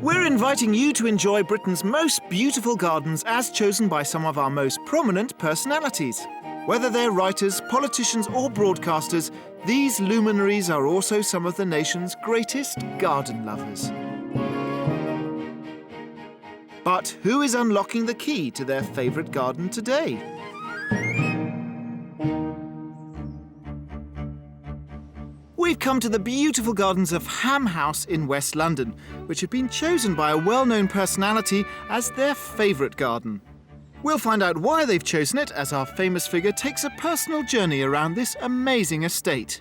We're inviting you to enjoy Britain's most beautiful gardens as chosen by some of our most prominent personalities. Whether they're writers, politicians or broadcasters, these luminaries are also some of the nation's greatest garden lovers. But who is unlocking the key to their favourite garden today? We've come to the beautiful gardens of Ham House in West London, which have been chosen by a well-known personality as their favourite garden. We'll find out why they've chosen it as our famous figure takes a personal journey around this amazing estate.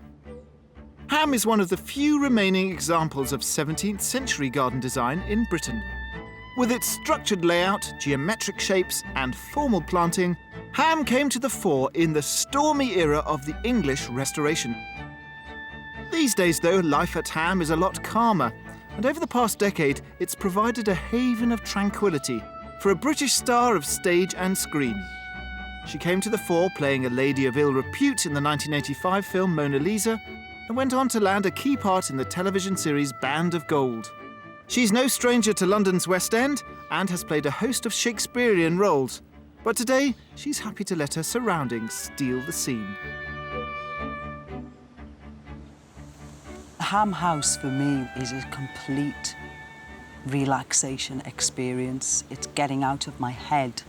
Ham is one of the few remaining examples of 17th century garden design in Britain. With its structured layout, geometric shapes and formal planting, Ham came to the fore in the stormy era of the English Restoration. These days, though, life at Ham is a lot calmer, and over the past decade, it's provided a haven of tranquility for a British star of stage and screen. She came to the fore playing a lady of ill repute in the 1985 film Mona Lisa, and went on to land a key part in the television series Band of Gold. She's no stranger to London's West End and has played a host of Shakespearean roles, but today she's happy to let her surroundings steal the scene. Ham House for me is a complete relaxation experience. It's getting out of my head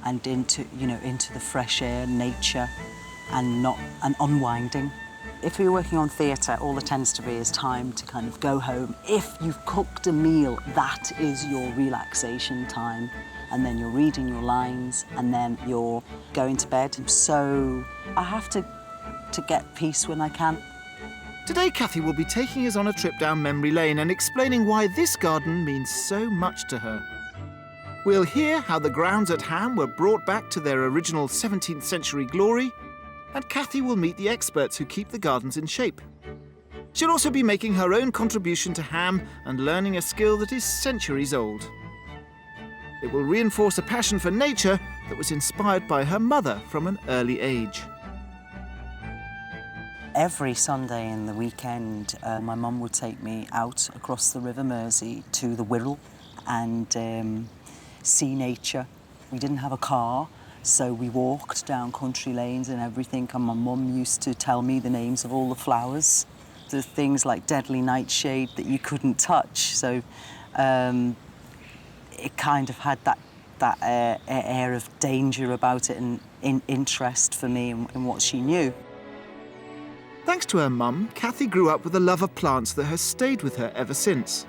and into the fresh air, nature, and unwinding. If you're working on theatre, all there tends to be is time to kind of go home. If you've cooked a meal, that is your relaxation time. And then you're reading your lines, and then you're going to bed. So I have to get peace when I can. Today, Cathy will be taking us on a trip down memory lane and explaining why this garden means so much to her. We'll hear how the grounds at Ham were brought back to their original 17th century glory, and Cathy will meet the experts who keep the gardens in shape. She'll also be making her own contribution to Ham and learning a skill that is centuries old. It will reinforce a passion for nature that was inspired by her mother from an early age. Every Sunday in the weekend, my mum would take me out across the River Mersey to the Wirral and see nature. We didn't have a car, so we walked down country lanes and everything, and my mum used to tell me the names of all the flowers. The things like deadly nightshade that you couldn't touch, so it kind of had that air of danger about it and interest for me in what she knew. Thanks to her mum, Cathy grew up with a love of plants that has stayed with her ever since.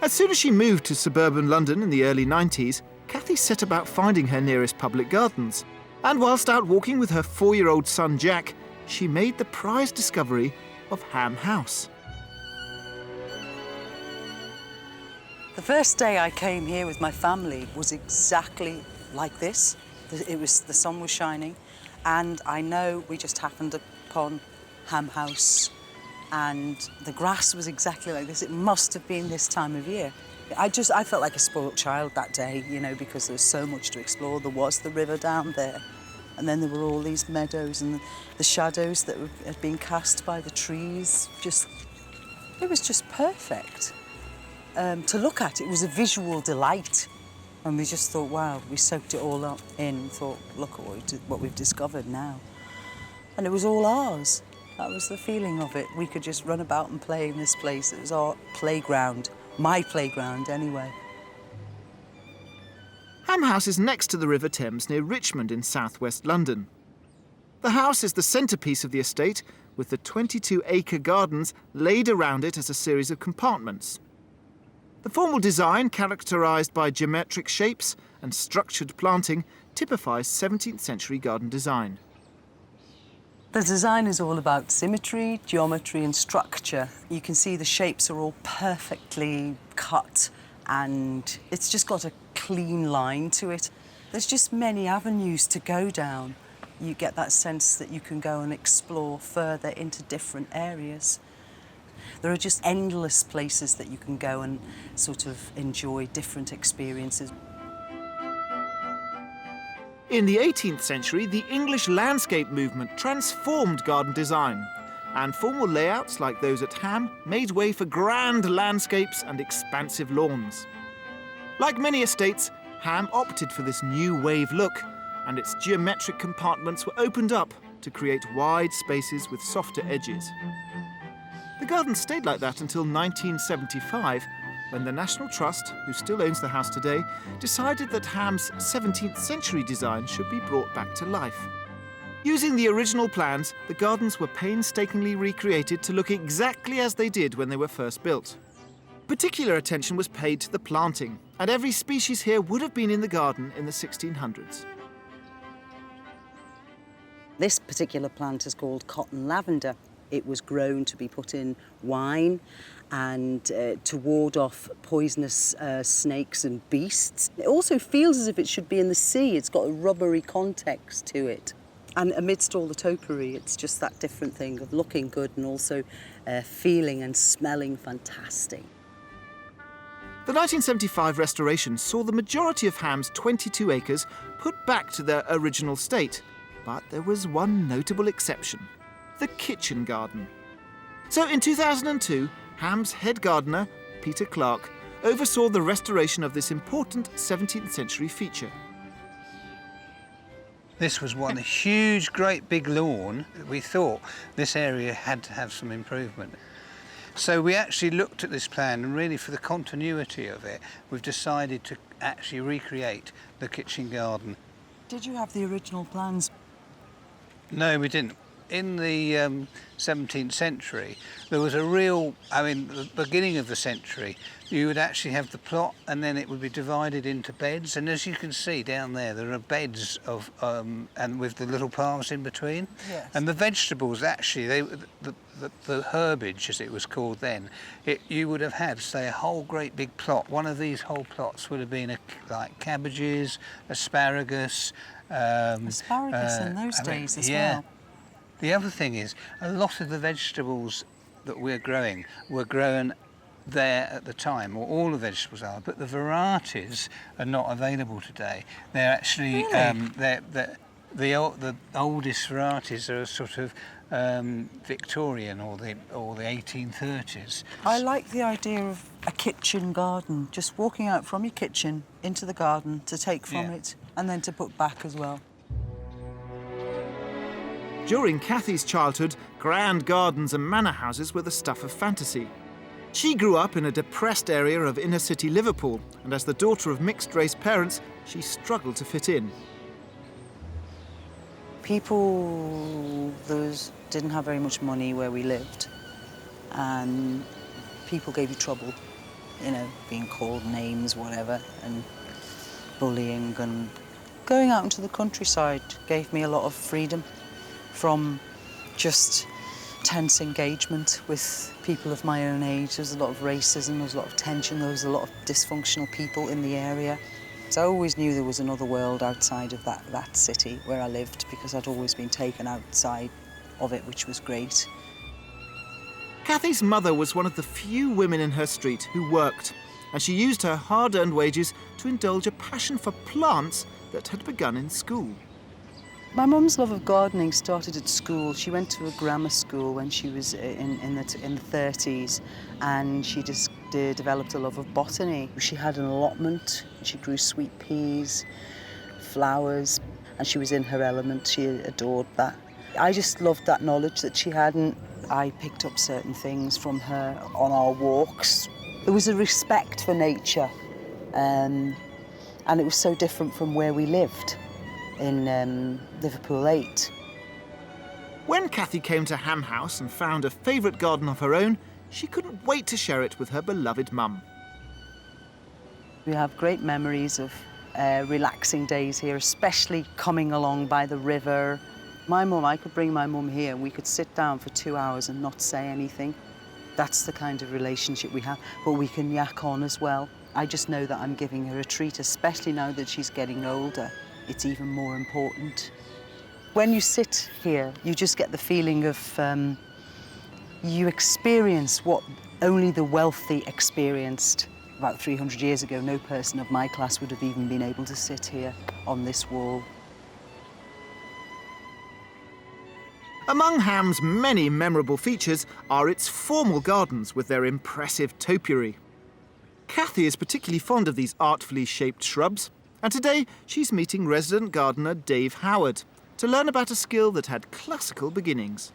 As soon as she moved to suburban London in the early 90s, Cathy set about finding her nearest public gardens. And whilst out walking with her 4-year-old son Jack, she made the prized discovery of Ham House. The first day I came here with my family was exactly like this. The sun was shining, and I know we just happened upon Ham House, and the grass was exactly like this. It must have been this time of year. I felt like a spoilt child that day, because there was so much to explore. There was the river down there, and then there were all these meadows and the shadows that had been cast by the trees. It was just perfect to look at. It was a visual delight, and we just thought, wow, we soaked it all up in and thought, look at what we've discovered now. And it was all ours. That was the feeling of it. We could just run about and play in this place. It was our playground, my playground anyway. Ham House is next to the River Thames near Richmond in southwest London. The house is the centrepiece of the estate, with the 22-acre gardens laid around it as a series of compartments. The formal design, characterised by geometric shapes and structured planting, typifies 17th century garden design. The design is all about symmetry, geometry and structure. You can see the shapes are all perfectly cut, and it's just got a clean line to it. There's just many avenues to go down. You get that sense that you can go and explore further into different areas. There are just endless places that you can go and sort of enjoy different experiences. In the 18th century, the English landscape movement transformed garden design, and formal layouts like those at Ham made way for grand landscapes and expansive lawns. Like many estates, Ham opted for this new wave look, and its geometric compartments were opened up to create wide spaces with softer edges. The garden stayed like that until 1975, when the National Trust, who still owns the house today, decided that Ham's 17th century design should be brought back to life. Using the original plans, the gardens were painstakingly recreated to look exactly as they did when they were first built. Particular attention was paid to the planting, and every species here would have been in the garden in the 1600s. This particular plant is called cotton lavender. It was grown to be put in wine and to ward off poisonous snakes and beasts. It also feels as if it should be in the sea. It's got a rubbery context to it. And amidst all the topiary, it's just that different thing of looking good and also feeling and smelling fantastic. The 1975 restoration saw the majority of Ham's 22 acres put back to their original state. But there was one notable exception: the kitchen garden. So in 2002, Ham's head gardener, Peter Clark, oversaw the restoration of this important 17th century feature. This was one huge, great big lawn. We thought this area had to have some improvement. So we actually looked at this plan, and really for the continuity of it, we've decided to actually recreate the kitchen garden. Did you have the original plans? No, we didn't. In the 17th century, there was a real, the beginning of the century, you would actually have the plot and then it would be divided into beds. And as you can see down there, there are beds of, and with the little paths in between. Yes. And the vegetables, actually, the herbage, as it was called then, you would have had, say, a whole great big plot. One of these whole plots would have been like cabbages, asparagus. Asparagus in those days as well. The other thing is, a lot of the vegetables that we're growing were grown there at the time, or all the vegetables are, but the varieties are not available today. They're actually, Really? the oldest varieties are sort of Victorian or the 1830s. I like the idea of a kitchen garden, just walking out from your kitchen into the garden to take from it and then to put back as well. During Cathy's childhood, grand gardens and manor houses were the stuff of fantasy. She grew up in a depressed area of inner-city Liverpool, and as the daughter of mixed-race parents, she struggled to fit in. People didn't have very much money where we lived, and people gave you trouble, you know, being called names, whatever, and bullying, and going out into the countryside gave me a lot of freedom from just tense engagement with people of my own age. There was a lot of racism, there was a lot of tension, there was a lot of dysfunctional people in the area. So I always knew there was another world outside of that city where I lived, because I'd always been taken outside of it, which was great. Cathy's mother was one of the few women in her street who worked, and she used her hard-earned wages to indulge a passion for plants that had begun in school. My mum's love of gardening started at school. She went to a grammar school when she was in the 30s, and she just developed a love of botany. She had an allotment. She grew sweet peas, flowers, and she was in her element. She adored that. I just loved that knowledge that she had, and I picked up certain things from her on our walks. There was a respect for nature, and it was so different from where we lived in Liverpool 8. When Cathy came to Ham House and found a favourite garden of her own, she couldn't wait to share it with her beloved mum. We have great memories of relaxing days here, especially coming along by the river. I could bring my mum here and we could sit down for 2 hours and not say anything. That's the kind of relationship we have, but we can yak on as well. I just know that I'm giving her a treat, especially now that she's getting older. It's even more important. When you sit here, you just get the feeling of you experience what only the wealthy experienced. About 300 years ago, no person of my class would have even been able to sit here on this wall. Among Ham's many memorable features are its formal gardens with their impressive topiary. Cathy is particularly fond of these artfully shaped shrubs, and today she's meeting resident gardener Dave Howard to learn about a skill that had classical beginnings.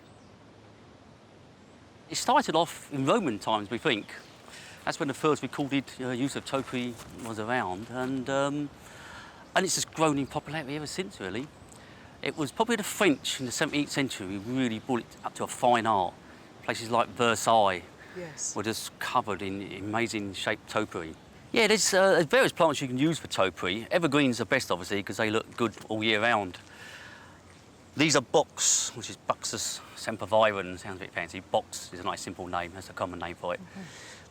It started off in Roman times, we think. That's when the first recorded use of topiary was around, and it's just grown in popularity ever since, really. It was probably the French in the 17th century who really brought it up to a fine art. Places like Versailles were just covered in amazing shaped topiary. Yeah, there's various plants you can use for topiary. Evergreens are best, obviously, because they look good all year round. These are box, which is Buxus sempervirens, sounds a bit fancy. Box is a nice simple name, that's a common name for it.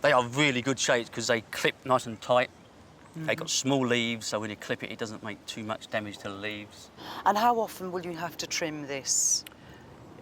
They are really good shapes because they clip nice and tight. They've got small leaves, so when you clip it, it doesn't make too much damage to the leaves. And how often will you have to trim this?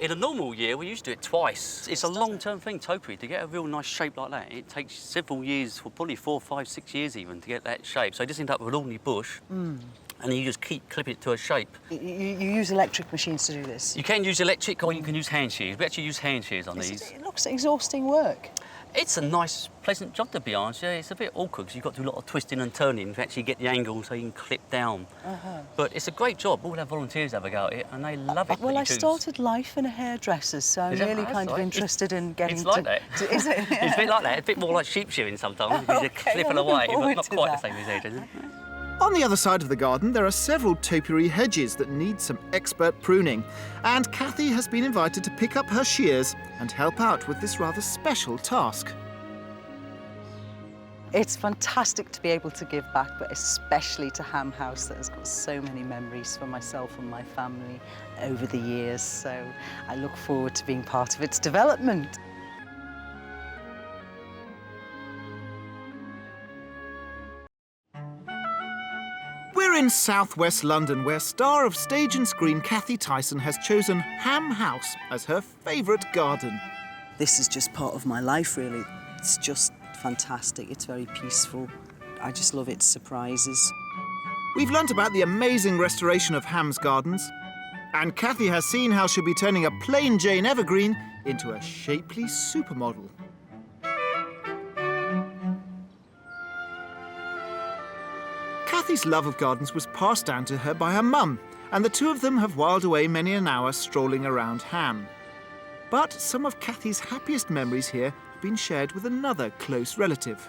In a normal year, we used to do it twice. It's a long-term thing, topiary. To get a real nice shape like that, it takes several years, for probably 4, 5, 6 years even, to get that shape. So you just end up with an ordinary bush, and then you just keep clipping it to a shape. You use electric machines to do this? You can use electric, or you can use hand shears. We actually use hand shears on these. It looks exhausting work. It's a nice, pleasant job, to be honest. Yeah, it's a bit awkward because you've got to do a lot of twisting and turning to actually get the angle so you can clip down. But it's a great job. All our volunteers have a go at it and they love it. Well, I started life in a hairdresser's, so I'm really kind of interested in getting It's like that. Is it? It's a bit like that. It's a bit more like sheep shearing sometimes. You're clipping away, but not quite the same as that, is it? On the other side of the garden, there are several topiary hedges that need some expert pruning, and Cathy has been invited to pick up her shears and help out with this rather special task. It's fantastic to be able to give back, but especially to Ham House that has got so many memories for myself and my family over the years, so I look forward to being part of its development. We're in southwest London, where star of stage and screen Cathy Tyson has chosen Ham House as her favourite garden. This is just part of my life, really. It's just fantastic. It's very peaceful. I just love its surprises. We've learnt about the amazing restoration of Ham's gardens, and Cathy has seen how she'll be turning a plain Jane evergreen into a shapely supermodel. Cathy's love of gardens was passed down to her by her mum, and the two of them have whiled away many an hour strolling around Ham. But some of Cathy's happiest memories here have been shared with another close relative.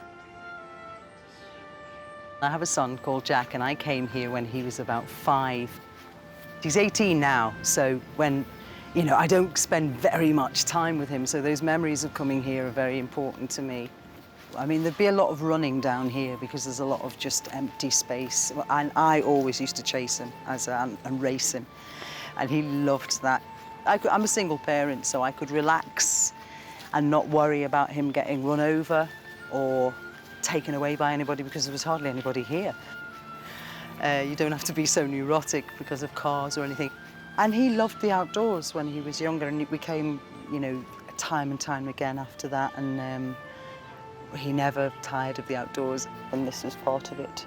I have a son called Jack, and I came here when he was about 5. He's 18 now, so when, I don't spend very much time with him, so those memories of coming here are very important to me. I mean, there'd be a lot of running down here because there's a lot of just empty space. And I always used to chase him and race him, and he loved that. I'm a single parent, so I could relax and not worry about him getting run over or taken away by anybody because there was hardly anybody here. You don't have to be so neurotic because of cars or anything. And he loved the outdoors when he was younger, and we came, time and time again after that, and he never tired of the outdoors, and this was part of it.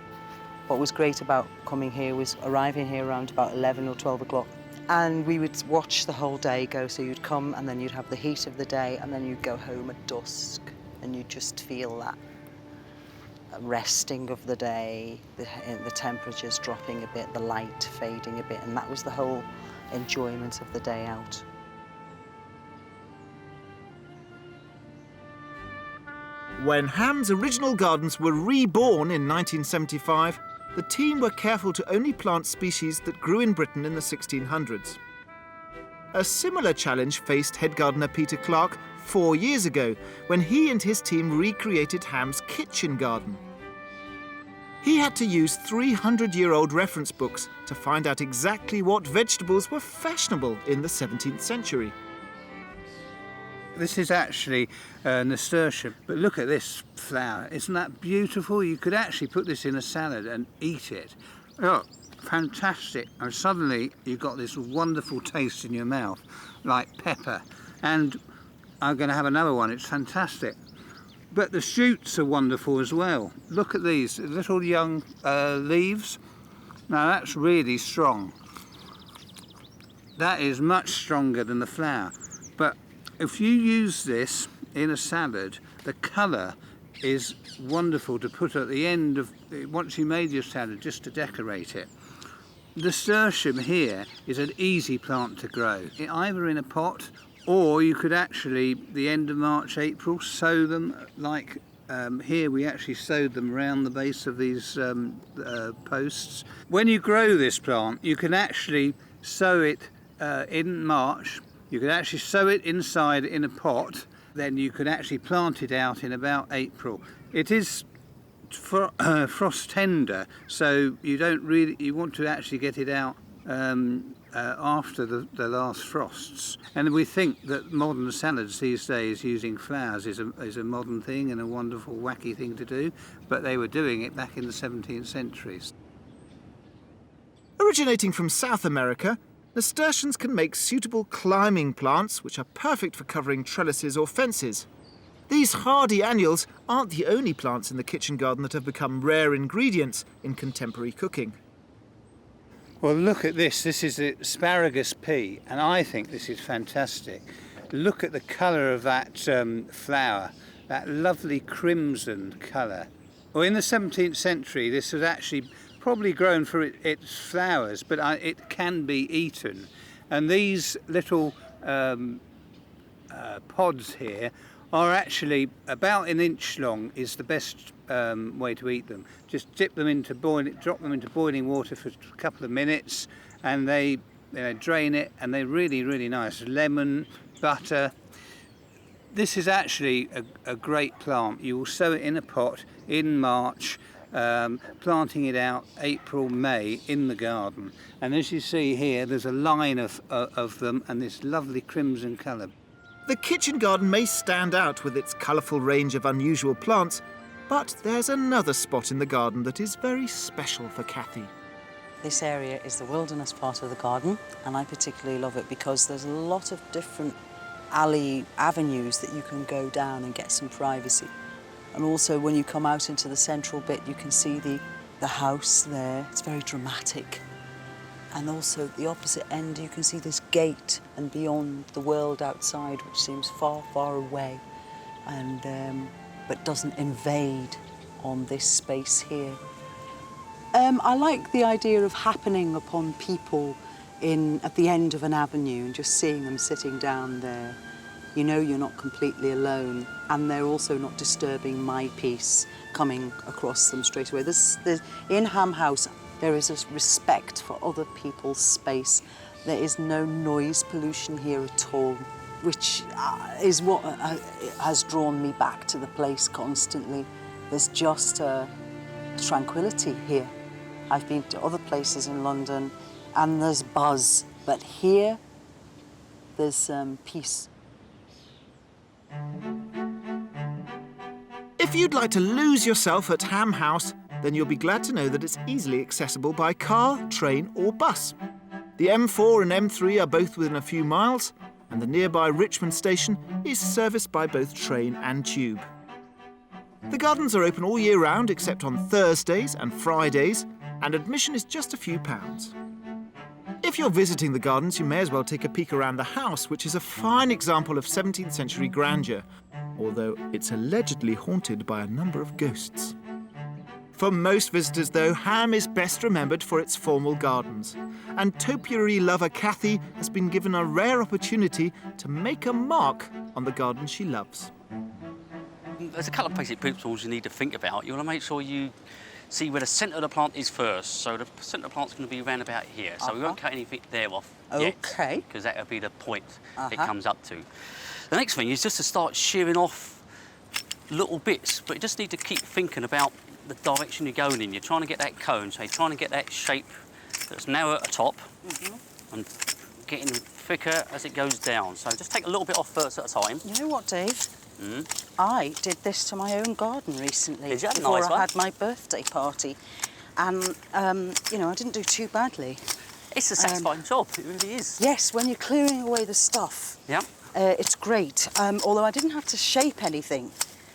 What was great about coming here was arriving here around about 11 or 12 o'clock, and we would watch the whole day go. So you'd come, and then you'd have the heat of the day, and then you'd go home at dusk, and you'd just feel that resting of the day, the temperatures dropping a bit, the light fading a bit, and that was the whole enjoyment of the day out. When Ham's original gardens were reborn in 1975, the team were careful to only plant species that grew in Britain in the 1600s. A similar challenge faced head gardener Peter Clark 4 years ago, when he and his team recreated Ham's kitchen garden. He had to use 300-year-old reference books to find out exactly what vegetables were fashionable in the 17th century. This is actually nasturtium, but look at this flower. Isn't that beautiful? You could actually put this in a salad and eat it. Oh, fantastic. And suddenly you've got this wonderful taste in your mouth, like pepper. And I'm going to have another one. It's fantastic. But the shoots are wonderful as well. Look at these little young leaves. Now that's really strong. that is much stronger than the flower. But if you use this in a salad, the colour is wonderful to put at the end of, once you made your salad, just to decorate it. The nasturtium here is an easy plant to grow, either in a pot, or you could actually, the end of March, April, sow them like here we actually sowed them around the base of these posts. When you grow this plant, you can actually sow it in March. You can actually sow it inside in a pot. Then you can actually plant it out in about April. It is frost tender, so you want to actually get it out after the last frosts. And we think that modern salads these days using flowers is a modern thing and a wonderful wacky thing to do, but they were doing it back in the 17th century. Originating from South America, nasturtiums can make suitable climbing plants which are perfect for covering trellises or fences. These hardy annuals aren't the only plants in the kitchen garden that have become rare ingredients in contemporary cooking. Well, look at this. This is the asparagus pea, and I think this is fantastic. Look at the colour of that flower, that lovely crimson colour. Well, in the 17th century, this was actually probably grown for its flowers, but it can be eaten. And these little pods here are actually about an inch long, is the best way to eat them. Just drop them into boiling water for a couple of minutes, and they drain it, and they're really, really nice. Lemon, butter. This is actually a great plant. You will sow it in a pot in March, planting it out April, May in the garden. And as you see here, there's a line of them, and this lovely crimson colour. The kitchen garden may stand out with its colourful range of unusual plants, but there's another spot in the garden that is very special for Cathy. This area is the wilderness part of the garden, and I particularly love it because there's a lot of different avenues that you can go down and get some privacy. And also when you come out into the central bit, you can see the house there. It's very dramatic. And also at the opposite end, you can see this gate and beyond the world outside, which seems far, far away, and but doesn't invade on this space here. I like the idea of happening upon people at the end of an avenue and just seeing them sitting down there. You know you're not completely alone, and they're also not disturbing my peace coming across them straight away. In Ham House, there is a respect for other people's space. There is no noise pollution here at all, which is what has drawn me back to the place constantly. There's just a tranquility here. I've been to other places in London and there's buzz, but here there's peace. If you'd like to lose yourself at Ham House, then you'll be glad to know that it's easily accessible by car, train or bus. The M4 and M3 are both within a few miles, and the nearby Richmond station is serviced by both train and tube. The gardens are open all year round except on Thursdays and Fridays, and admission is just a few pounds. If you're visiting the gardens, you may as well take a peek around the house, which is a fine example of 17th century grandeur, although it's allegedly haunted by a number of ghosts. For most visitors, though, Ham is best remembered for its formal gardens, and topiary lover Cathy has been given a rare opportunity to make a mark on the garden she loves. There's a couple of basic principles you need to think about. You want to make sure you see where the centre of the plant is first. So the centre of the plant's going to be around about here. So we won't cut anything there off yet, because that will be the point it comes up to. The next thing is just to start shearing off little bits, but you just need to keep thinking about the direction you're going in. You're trying to get that cone, so you're trying to get that shape that's narrow at the top and getting thicker as it goes down. So just take a little bit off first at a time. You know what, Dave? I did this to my own garden recently. Did you? Before Nice I had my birthday party, and you know, I didn't do too badly. It's a satisfying job, it really is. Yes, when you're clearing away the stuff, it's great. Although I didn't have to shape anything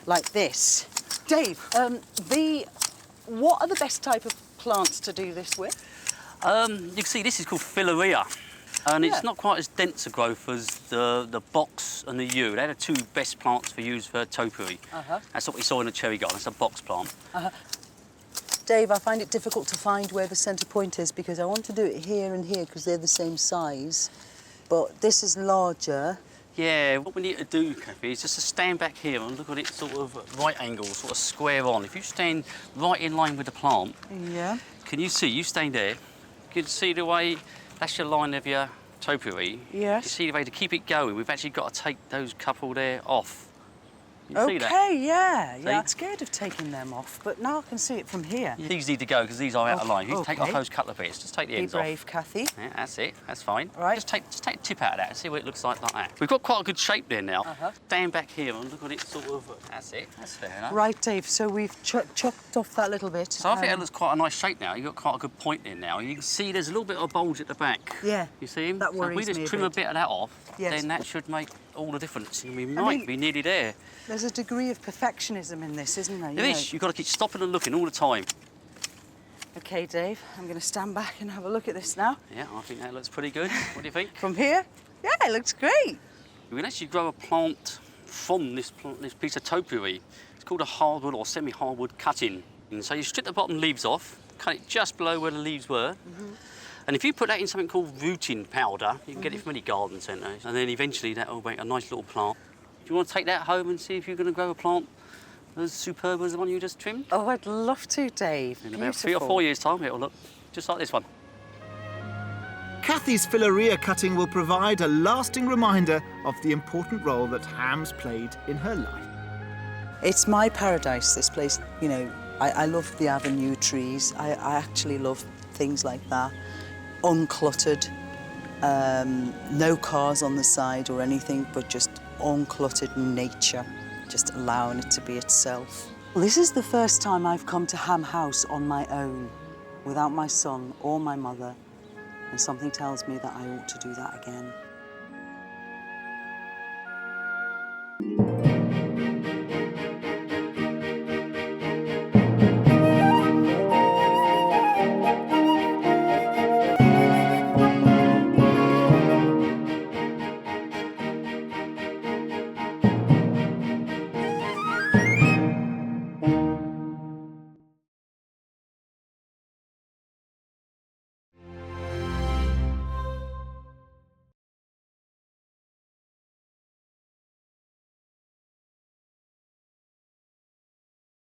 like this. Dave, what are the best type of plants to do this with? You can see this is called Filaria. And Yeah. it's not quite as dense a growth as the box and the yew. They're the two best plants for use for topiary. That's what we saw in the cherry garden. It's a box plant. Dave, I find it difficult to find where the centre point is because I want to do it here and here because they're the same size. But this is larger. Yeah, what we need to do, Cathy, is just to stand back here and look at it sort of right angle, sort of square on. If you stand right in line with the plant, Yeah. can you see, you stand there, you can see the way, that's your line of your topiary. Yes. You see the way to keep it going, we've actually got to take those couple there off. You see that? Okay, yeah. See? Yeah, I'm scared of taking them off, but now I can see it from here. These need to go because these are out of line. You take off Okay. those couple of bits, just take the Be ends brave, off. Cathy. Yeah, that's it, that's fine. Right. Just take the tip out of that and see what it looks like that. We've got quite a good shape there now. Stand back here and look at it sort of, that's it, that's fair enough. Right, Dave, so we've chopped off that little bit. So I think it looks quite a nice shape now. You've got quite a good point in now. You can see there's a little bit of a bulge at the back. Yeah, You see him? that So if we worries just me a trim a bit of that off, Yes. then that should make all the difference. And we might mean- be nearly there. There's a degree of perfectionism in this, isn't there? It is. You've got to keep stopping and looking all the time. OK, Dave, I'm going to stand back and have a look at this now. Yeah, I think that looks pretty good. What do you think? From here? Yeah, it looks great. We can actually grow a plant from this piece of topiary. It's called a hardwood or semi-hardwood cutting. And so you strip the bottom leaves off, cut it just below where the leaves were. And if you put that in something called rooting powder, you can get it from any garden centre. And then eventually that will make a nice little plant. Do you want to take that home and see if you're going to grow a plant as superb as the one you just trimmed? Oh, I'd love to, Dave. In about 3 or 4 years' time, it'll look just like this one. Cathy's filaria cutting will provide a lasting reminder of the important role that hams played in her life. It's my paradise, this place. You know, I love the avenue trees. I actually love things like that. Uncluttered, no cars on the side or anything, but just uncluttered nature, just allowing it to be itself. This is the first time I've come to Ham House on my own, without my son or my mother, and something tells me that I ought to do that again.